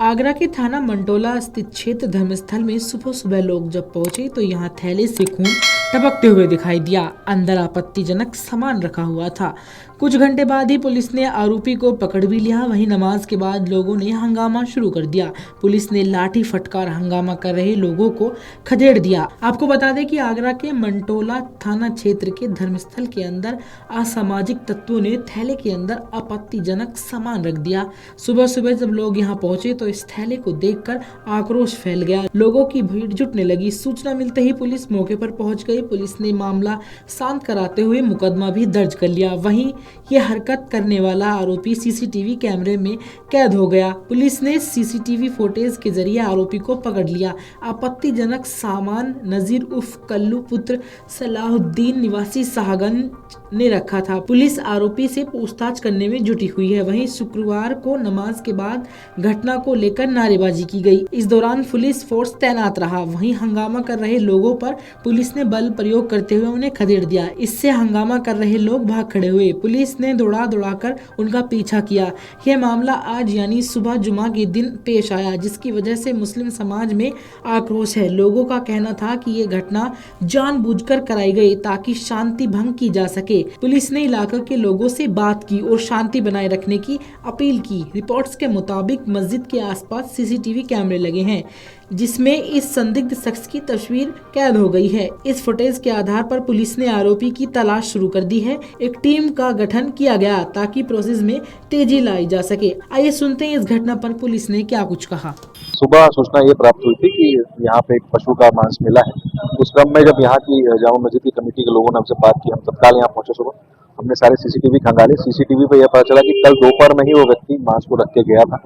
आगरा के थाना मंटोला स्थित क्षेत्र धर्मस्थल में सुबह सुबह लोग जब पहुंचे तो यहां थैले से खून टपकते हुए दिखाई दिया। अंदर आपत्तिजनक सामान रखा हुआ था। कुछ घंटे बाद ही पुलिस ने आरोपी को पकड़ भी लिया। वहीं नमाज के बाद लोगों ने हंगामा शुरू कर दिया। पुलिस ने लाठी फटकार हंगामा कर रहे लोगों को खदेड़ दिया। आपको बता दें कि आगरा के मंटोला थाना क्षेत्र के धर्मस्थल के अंदर असामाजिक तत्वों ने थैले के अंदर आपत्तिजनक सामान रख दिया। सुबह सुबह जब लोग यहां पहुंचे तो इस थैले को देखकर आक्रोश फैल गया। लोगों की भीड़ जुटने लगी। सूचना मिलते ही पुलिस मौके पर पहुंच गई। पुलिस ने मामला शांत कराते हुए मुकदमा भी दर्ज कर लिया। वहीं ये हरकत करने वाला आरोपी सीसीटीवी कैमरे में कैद हो गया। पुलिस ने सीसीटीवी फुटेज के जरिए आरोपी को पकड़ लिया। आपत्तिजनक सामान नजीर उर्फ कल्लू पुत्र सलाहुद्दीन निवासी शाहगंज ने रखा था। पुलिस आरोपी से पूछताछ करने में जुटी हुई है। वहीं शुक्रवार को नमाज के बाद घटना को लेकर नारेबाजी की गई। इस दौरान पुलिस फोर्स तैनात रहा। वहीं हंगामा कर रहे लोगों पर पुलिस ने बल प्रयोग करते हुए उन्हें खदेड़ दिया। इससे हंगामा कर रहे लोग भाग खड़े हुए। पुलिस ने दौड़ा उनका पीछा किया। यह मामला आज यानी सुबह जुमा के दिन पेश आया, जिसकी वजह से मुस्लिम समाज में आक्रोश है। लोगों का कहना था कि ये घटना जानबूझकर कराई गई ताकि शांति भंग की जा सके। पुलिस ने इलाके के लोगों से बात की और शांति बनाए रखने की अपील की। रिपोर्ट्स के मुताबिक मस्जिद के आसपास सीसीटीवी कैमरे लगे हैं, जिसमें इस संदिग्ध शख्स की तस्वीर कैद हो गई है। इस फुटेज के आधार पर पुलिस ने आरोपी की तलाश शुरू कर दी है। एक टीम का गठन किया गया ताकि प्रोसेस में तेजी लाई जा सके। आइए सुनते हैं इस घटना पर पुलिस ने क्या कुछ कहा। सुबह सूचना ये प्राप्त हुई थी कि यहाँ पे एक पशु का मांस मिला है। उस क्रम में जब यहाँ की जामा मस्जिद की कमेटी के लोगों ने हमसे बात की, हम तत्काल यहाँ पहुंचे। सुबह हमने सारे सीसीटीवी खंगाले। सीसीटीवी पे यह पता चला कि कल दोपहर में ही वो व्यक्ति मांस को रख के गया था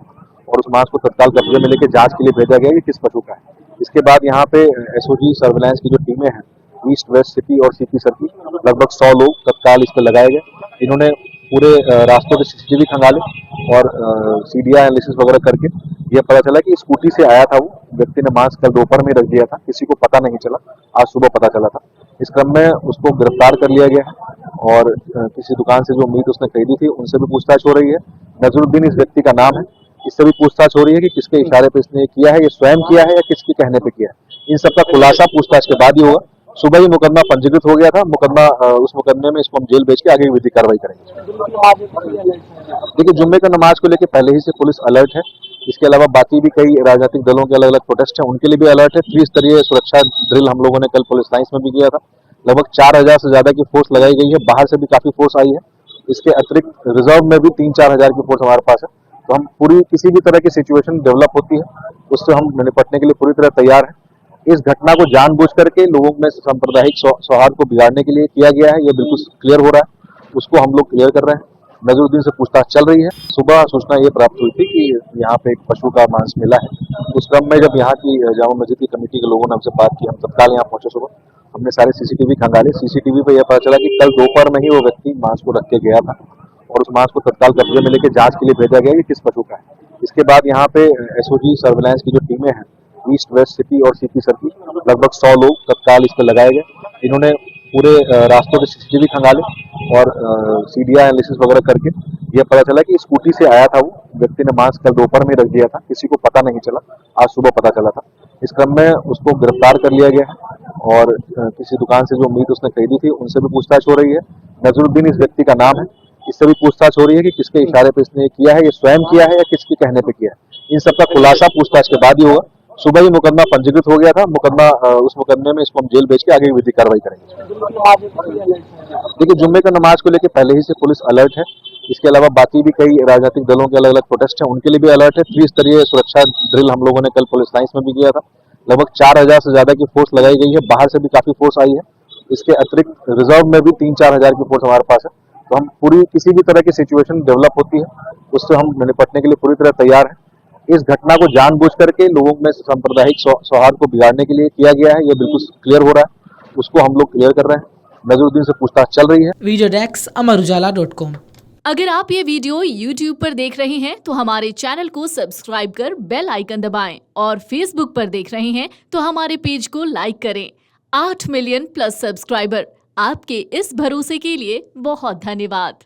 और उस मांस को तत्काल कब्जे में लेकर जांच के लिए भेजा गया कि किस पशु का है। इसके बाद यहाँ पे एसओजी सर्विलांस की जो टीमें हैं ईस्ट वेस्ट सिटी और सीपी सर की लगभग 100 लोग तत्काल इस पर लगाए गए। इन्होंने पूरे रास्तों के सीसीटीवी खंगाले और सीडीआर एनालिसिस वगैरह करके यह पता चला कि स्कूटी से आया था वो व्यक्ति ने मांस कल दोपहर में रख दिया था। किसी को पता नहीं चला, आज सुबह पता चला था। इस क्रम में उसको गिरफ्तार कर लिया गया है और किसी दुकान से जो मीट उसने खरीदी थी उनसे भी पूछताछ हो रही है। नजरुद्दीन इस व्यक्ति का नाम है। इससे भी पूछताछ हो रही है कि किसके इशारे पे इसने किया है, ये स्वयं किया है या किसके कहने पे किया है। इन सबका खुलासा पूछताछ के बाद ही होगा। सुबह ही मुकदमा पंजीकृत हो गया था। उस मुकदमे में इसको हम जेल भेज के आगे विधि कार्रवाई करेंगे। देखिए, जुम्मे का नमाज को लेकर पहले ही से पुलिस अलर्ट है। इसके अलावा बाकी भी कई राजनीतिक दलों के अलग अलग प्रोटेस्ट हैं, उनके लिए भी अलर्ट है। त्रिस्तरीय सुरक्षा ड्रिल हम लोगों ने कल पुलिस लाइंस में भी किया था। लगभग 4000 से ज्यादा की फोर्स लगाई गई है। बाहर से भी काफी फोर्स आई है। इसके अतिरिक्त रिजर्व में भी 3-4 हजार की फोर्स हमारे पास है। तो हम पूरी किसी भी तरह की सिचुएशन डेवलप होती है उससे हम निपटने के लिए पूरी तरह तैयार हैं। इस घटना को जानबूझ करके लोगों में सांप्रदायिक सौहार्द को बिगाड़ने के लिए किया गया है, ये बिल्कुल क्लियर हो रहा है। उसको हम लोग क्लियर कर रहे हैं। नजरुद्दीन से पूछताछ चल रही है। सुबह सूचना ये प्राप्त हुई थी कि यहाँ पे एक पशु का मांस मिला है। उस क्रम में जब यहाँ की जामा मस्जिद की कमेटी के लोगों ने हमसे बात की, हम तत्काल यहाँ पहुंचे। सुबह हमने सारे सीसीटीवी खंगाले। सीसीटीवी पे यह पता चला कि कल दोपहर में ही वो व्यक्ति मांस को रख के गया था और उस मांस को तत्काल कब्जे में लेकर जांच के लिए भेजा गया कि किस पशु का है। इसके बाद यहाँ पे एसओजी सर्विलांस की जो टीमें हैं ईस्ट वेस्ट सिटी और सीपी सर की लगभग 100 लोग तत्काल इस पर लगाए गए। इन्होंने पूरे रास्तों के सीसीटीवी खंगाले और सीडीआर एनालिसिस वगैरह करके यह पता चला कि स्कूटी से आया था वो व्यक्ति ने मांस कल दोपहर में रख दिया था। किसी को पता नहीं चला, आज सुबह पता चला था। इस क्रम में उसको गिरफ्तार कर लिया गया है और किसी दुकान से जो मीट उसने खरीदी थी उनसे भी पूछताछ हो रही है। नजरुद्दीन इस व्यक्ति का नाम है। इससे भी पूछताछ हो रही है कि किसके इशारे पे इसने किया है, ये स्वयं किया है या किसके कहने पे किया है। इन सबका खुलासा पूछताछ के बाद ही होगा। सुबह ही मुकदमा पंजीकृत हो गया था। उस मुकदमे में इसको हम जेल भेज के आगे विधि कार्रवाई करेंगे। देखिए, जुम्मे का नमाज को लेकर पहले ही से पुलिस अलर्ट है। इसके अलावा बाकी भी कई राजनीतिक दलों के अलग अलग प्रोटेस्ट हैं, उनके लिए भी अलर्ट है। त्रिस्तरीय सुरक्षा ड्रिल हम लोगों ने कल पुलिस लाइंस में भी किया था। लगभग 4000 से ज्यादा की फोर्स लगाई गई है। बाहर से भी काफी फोर्स आई है। इसके अतिरिक्त रिजर्व में भी 3-4 हजार की फोर्स हमारे पास है। तो हम पूरी किसी भी तरह की सिचुएशन डेवलप होती है उससे हम निपटने के लिए पूरी तरह तैयार हैं। इस घटना को जानबूझ करके लोगों में सांप्रदायिक सौहार्द को बिगाड़ने के लिए किया गया है, ये बिल्कुल क्लियर हो रहा है। उसको हम लोग क्लियर कर रहे हैं। नजरुद्दीन से पूछताछ चल रही है। वीडियो डेस्क अमरउजाला.com। अगर आप ये वीडियो YouTube पर देख रहे हैं तो हमारे चैनल को सब्सक्राइब कर बेल आइकन दबाएं और Facebook पर देख रहे हैं तो हमारे पेज को लाइक करें। 8 मिलियन प्लस सब्सक्राइबर, आपके इस भरोसे के लिए बहुत धन्यवाद।